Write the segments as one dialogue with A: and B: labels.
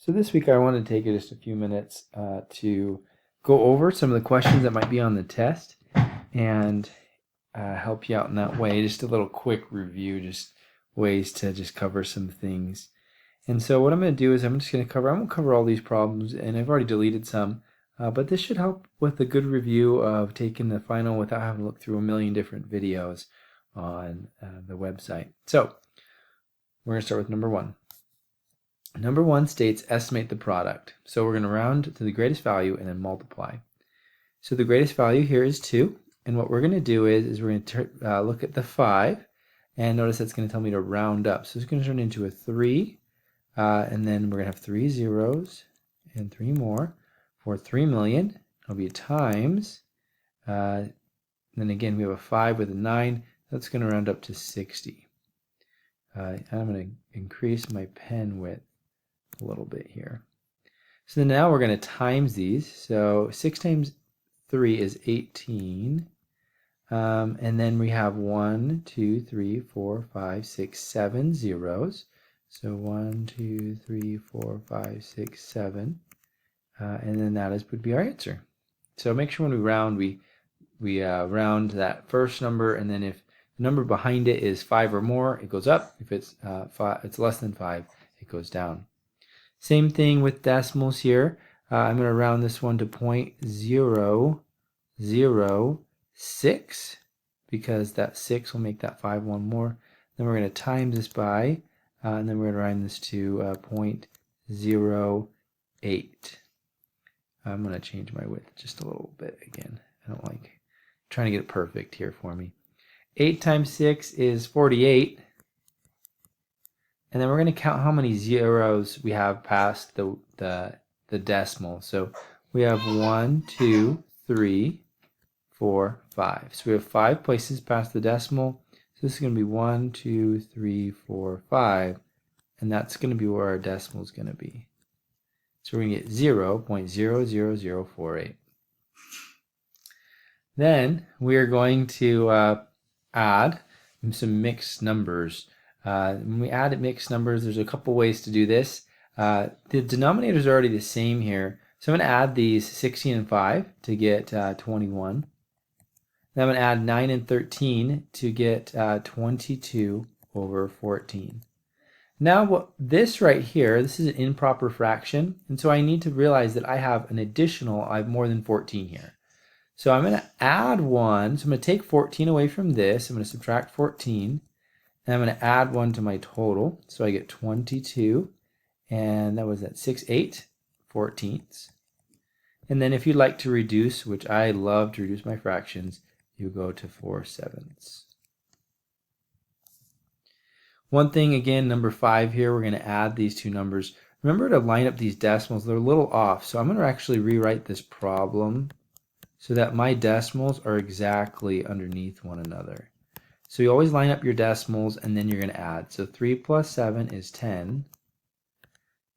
A: So this week I wanted to take just a few minutes to go over some of the questions that might be on the test and help you out in that way. Just a little quick review, just ways to just cover some things. And so what I'm going to do is I won't cover all these problems, and I've already deleted some, but this should help with a good review of taking the final without having to look through a million different videos on the website. So we're going to start with number one. Number one states estimate the product. So we're going to round to the greatest value and then multiply. So the greatest value here is 2. And what we're going to do is we're going to look at the 5. And notice that's going to tell me to round up. So it's going to turn into a 3. And then we're going to have 3 zeros and 3 more for 3 million. It'll be a times. Then again, we have a 5 with a 9. That's going to round up to 60. I'm going to increase my pen width a little bit here. So now we're going to times these. So 6 times 3 is 18. And then we have 1, 2, 3, 4, 5, 6, 7 zeros. So 1, 2, 3, 4, 5, 6, 7. And then that would be our answer. So make sure when we round, we round that first number, and then if the number behind it is 5 or more, it goes up. If it's it's less than 5, it goes down. Same thing with decimals here. I'm going to round this one to 0.006 because that 6 will make that 5 one more. Then we're going to times this by, and then we're going to round this to 0.08. I'm going to change my width just a little bit again. I don't like trying to get it perfect here for me. 8 times 6 is 48. And then we're going to count how many zeros we have past the decimal. So we have 1, 2, 3, 4, 5. So we have 5 places past the decimal. So this is going to be 1, 2, 3, 4, 5. And that's going to be where our decimal is going to be. So we're going to get 0.00048. Then we are going to add some mixed numbers. When we add mixed numbers, there's a couple ways to do this. The denominator is already the same here. So I'm going to add these 16 and 5 to get 21. Then I'm going to add 9 and 13 to get 22 over 14. Now this right here, this is an improper fraction. And so I need to realize that I have more than 14 here. So I'm going to add 1. So I'm going to take 14 away from this. I'm going to subtract 14. And I'm going to add 1 to my total. So I get 22. And that was at 6 8/14. And then if you'd like to reduce, which I love to reduce my fractions, you go to 4 7/7. One thing, again, number 5 here, we're going to add these two numbers. Remember to line up these decimals. They're a little off. So I'm going to actually rewrite this problem so that my decimals are exactly underneath one another. So you always line up your decimals and then you're going to add. So 3 plus 7 is 10.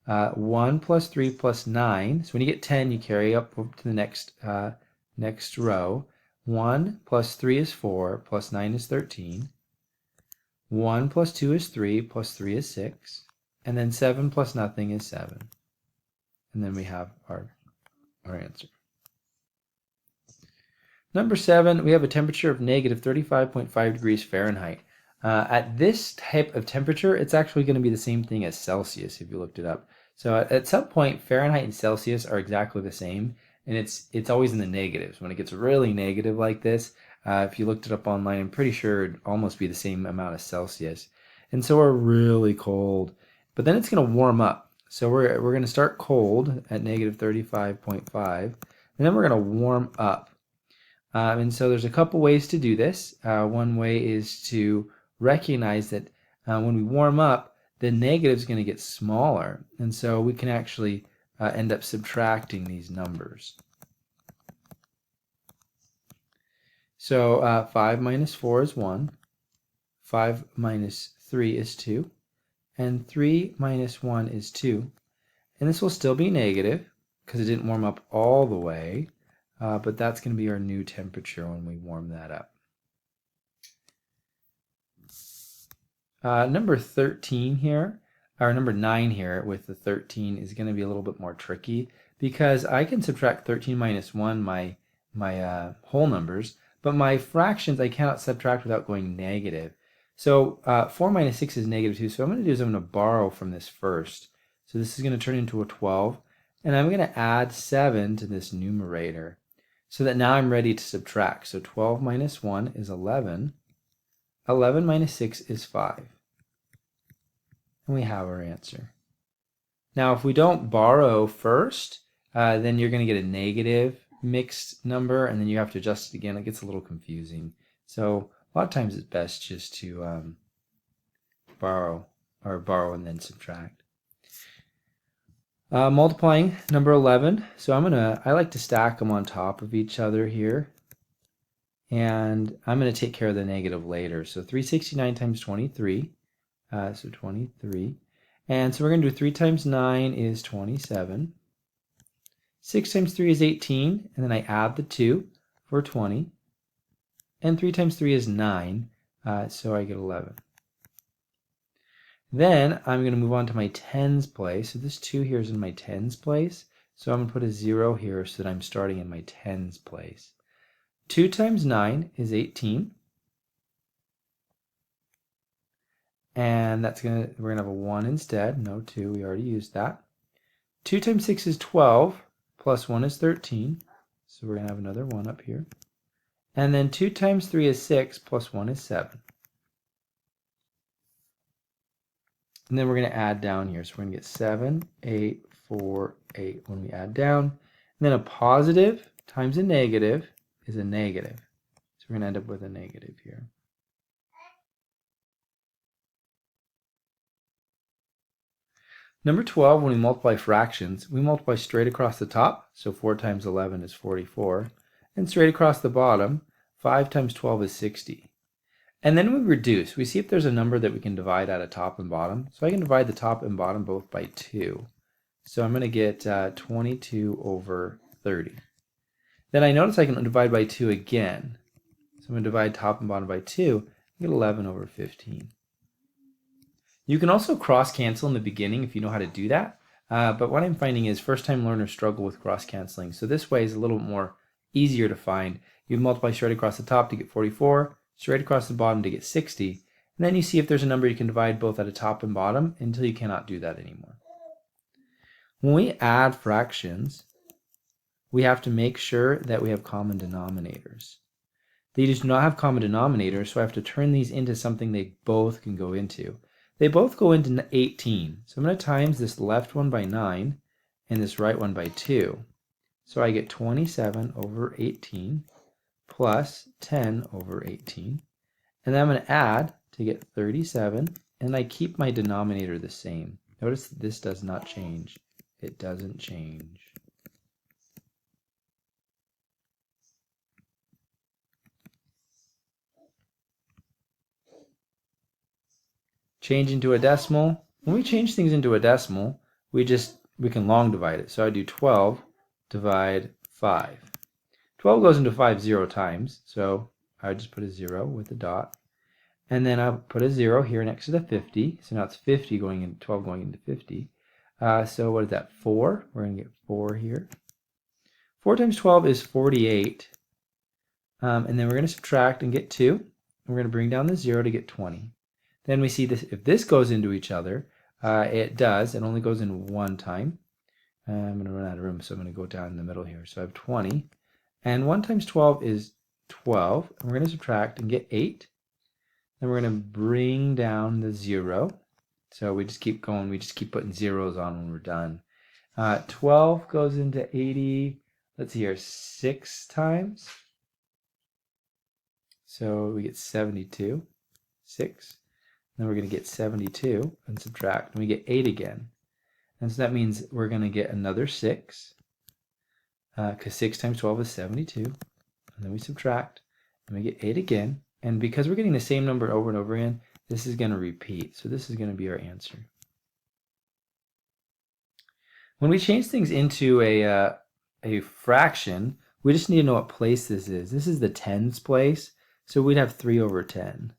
A: 1 plus 3 plus 9. So when you get 10, you carry up to the next row. 1 plus 3 is 4, plus 9 is 13. 1 plus 2 is 3, plus 3 is 6. And then 7 plus nothing is 7. And then we have our answer. Number 7, we have a temperature of negative 35.5 degrees Fahrenheit. At this type of temperature, it's actually going to be the same thing as Celsius if you looked it up. So at some point, Fahrenheit and Celsius are exactly the same, and it's always in the negatives. When it gets really negative like this, if you looked it up online, I'm pretty sure it'd almost be the same amount as Celsius. And so we're really cold, but then it's going to warm up. So we're going to start cold at negative 35.5, and then we're going to warm up. And so there's a couple ways to do this. One way is to recognize that when we warm up, the negative is going to get smaller. And so we can actually end up subtracting these numbers. So 5 minus 4 is 1. 5 minus 3 is 2. And 3 minus 1 is 2. And this will still be negative because it didn't warm up all the way. But that's going to be our new temperature when we warm that up. Number 13 here, or number 9 here with the 13 is going to be a little bit more tricky because I can subtract 13 minus 1, my whole numbers, but my fractions I cannot subtract without going negative. So 4 minus 6 is negative 2, so what I'm going to do is I'm going to borrow from this first. So this is going to turn into a 12, and I'm going to add 7 to this numerator so that now I'm ready to subtract. So 12 minus 1 is 11. 11 minus 6 is 5. And we have our answer. Now if we don't borrow first, then you're going to get a negative mixed number, and then you have to adjust it again. It gets a little confusing. So a lot of times it's best just to borrow and then subtract. Multiplying number 11. So I like to stack them on top of each other here. And I'm going to take care of the negative later. So 369 times 23. So 23. And so we're going to do 3 times 9 is 27. 6 times 3 is 18. And then I add the 2 for 20. And 3 times 3 is 9. So I get 11. Then I'm going to move on to my tens place. So this 2 here is in my tens place. So I'm going to put a 0 here so that I'm starting in my tens place. 2 times 9 is 18. And we're going to have a 1 instead. No 2, we already used that. 2 times 6 is 12, plus 1 is 13. So we're going to have another 1 up here. And then 2 times 3 is 6, plus 1 is 7. And then we're going to add down here. So we're going to get 7, 8, 4, 8 when we add down. And then a positive times a negative is a negative. So we're going to end up with a negative here. Number 12, when we multiply fractions, we multiply straight across the top. So 4 times 11 is 44. And straight across the bottom, 5 times 12 is 60. And then we reduce. We see if there's a number that we can divide out of top and bottom. So I can divide the top and bottom both by 2. So I'm going to get 22 over 30. Then I notice I can divide by 2 again. So I'm going to divide top and bottom by 2. I get 11 over 15. You can also cross cancel in the beginning if you know how to do that. But what I'm finding is first-time learners struggle with cross canceling. So this way is a little more easier to find. You multiply straight across the top to get 44. Straight across the bottom to get 60, and then you see if there's a number you can divide both at a top and bottom until you cannot do that anymore. When we add fractions, we have to make sure that we have common denominators. These do not have common denominators, so I have to turn these into something they both can go into. They both go into 18, so I'm going to times this left one by 9 and this right one by 2. So I get 27 over 18. Plus 10 over 18. And then I'm going to add to get 37, and I keep my denominator the same. Notice that this does not change. It doesn't change. Change into a decimal. When we change things into a decimal, we can long divide it. So I do 12 divide 5. 12 goes into 5 0 times, so I just put a 0 with a dot. And then I'll put a 0 here next to the 50. So now it's 50 going into 12 going into 50. So what is that? 4. We're going to get 4 here. 4 times 12 is 48. And then we're going to subtract and get 2. And we're going to bring down the 0 to get 20. Then we see this, if this goes into each other, it does. It only goes in one time. I'm going to run out of room, so I'm going to go down in the middle here. So I have 20. And 1 times 12 is 12. And we're going to subtract and get 8. Then we're going to bring down the 0. So we just keep going. We just keep putting zeros on when we're done. 12 goes into 80. Let's see here, 6 times. So we get 72. 6. Then we're going to get 72 and subtract. And we get 8 again. And so that means we're going to get another 6. Because 6 times 12 is 72. And then we subtract. And we get 8 again. And because we're getting the same number over and over again, this is going to repeat. So this is going to be our answer. When we change things into a fraction, we just need to know what place this is. This is the tens place. So we'd have 3 over 10.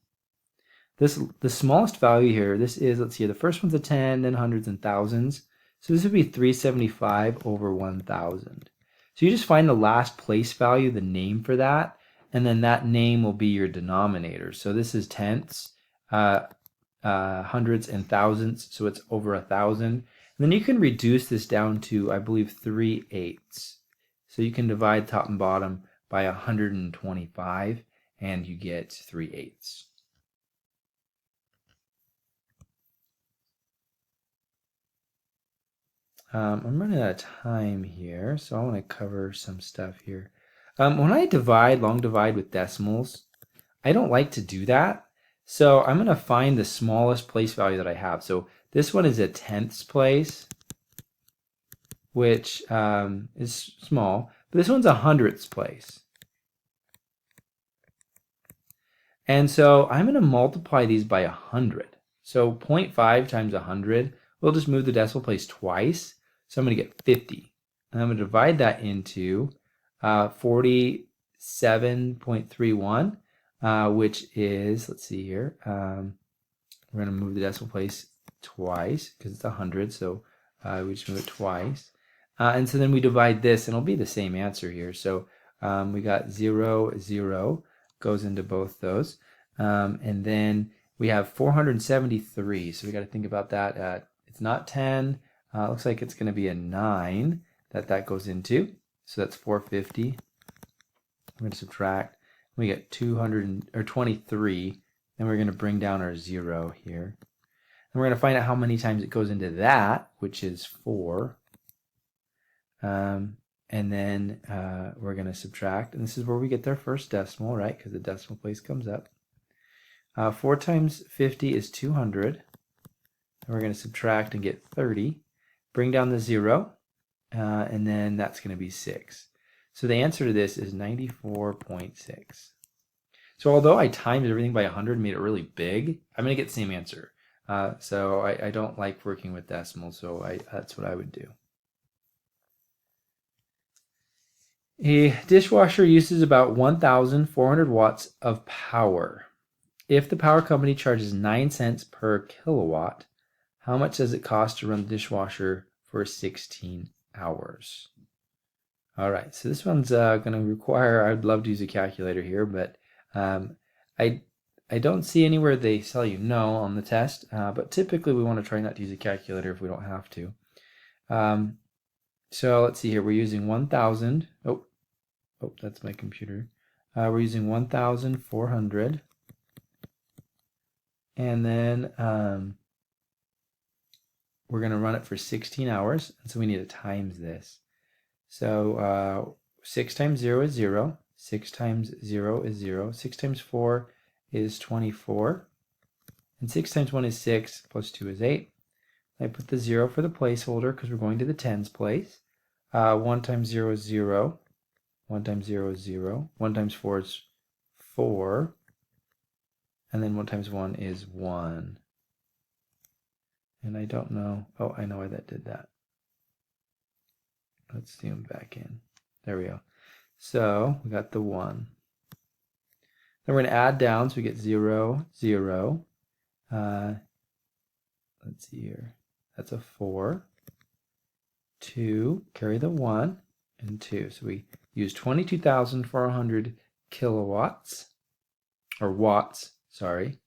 A: the smallest value here, this is, let's see, the first one's a 10, then hundreds and thousands. So this would be 375 over 1,000. So you just find the last place value, the name for that, and then that name will be your denominator. So this is tenths, hundreds and thousands, so it's over 1,000. And then you can reduce this down to, I believe, 3/8. So you can divide top and bottom by 125, and you get 3/8. I'm running out of time here, so I want to cover some stuff here. When I long divide with decimals, I don't like to do that. So I'm going to find the smallest place value that I have. So this one is a tenths place, which is small, but this one's a hundredths place. And so I'm going to multiply these by 100. So 0.5 times 100, we'll just move the decimal place twice. So I'm going to get 50. And I'm going to divide that into 47.31, which is, let's see here, we're going to move the decimal place twice because it's 100, so we just move it twice. And so then we divide this, and it'll be the same answer here. So we got 0, 0 goes into both those. And then we have 473, so we got to think about that. It's not 10. Looks like it's going to be a 9 that goes into. So that's 450. We're going to subtract. We get 223. Then we're going to bring down our 0 here. And we're going to find out how many times it goes into that, which is 4. And then we're going to subtract. And this is where we get their first decimal, right? Because the decimal place comes up. 4 times 50 is 200. And we're going to subtract and get 30. Bring down the 0. And then that's going to be 6. So the answer to this is 94.6. So although I timed everything by 100 and made it really big, I'm going to get the same answer. So I don't like working with decimals, so that's what I would do. A dishwasher uses about 1,400 watts of power. If the power company charges 9 cents per kilowatt, how much does it cost to run the dishwasher for 16 hours? All right, so this one's going to require, I'd love to use a calculator here, but I don't see anywhere they tell you no on the test, but typically we want to try not to use a calculator if we don't have to. So let's see here, we're using 1,000, oh, that's my computer. We're using 1,400, and then we're going to run it for 16 hours, and so we need to times this. So 6 times 0 is 0, 6 times 0 is 0, 6 times 4 is 24, and 6 times 1 is 6, plus 2 is 8. I put the 0 for the placeholder because we're going to the tens place. 1 times 0 is 0, 1 times 0 is 0, 1 times 4 is 4, and then 1 times 1 is 1. And I don't know, oh, I know why that did that. Let's zoom back in. There we go. So we got the 1. Then we're going to add down, so we get 0, 0. Let's see here. That's a 4. 2, carry the 1, and 2. So we use 22,400 kilowatts, or watts, sorry.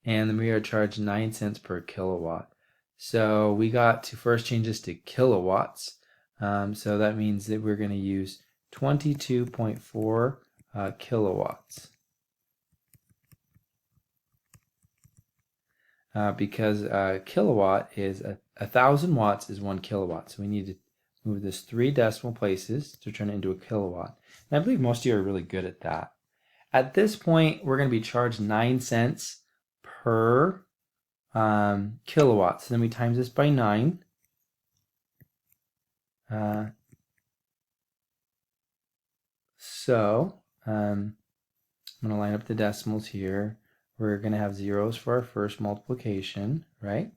A: And then we are charged 9 cents per kilowatt. So we got to first change this to kilowatts. So that means that we're going to use 22.4 kilowatts. Because kilowatt is 1,000 watts is 1 kilowatt. So we need to move this 3 decimal places to turn it into a kilowatt. And I believe most of you are really good at that. At this point, we're going to be charged 9 cents per kilowatt. So then we times this by 9. So I'm going to line up the decimals here. We're going to have zeros for our first multiplication, right?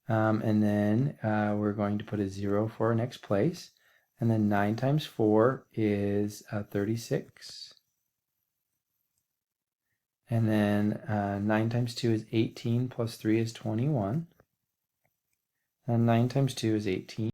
A: And then we're going to put a 0 for our next place. And then 9 times 4 is 36. And then 9 times 2 is 18 plus 3 is 21. And 9 times 2 is 18.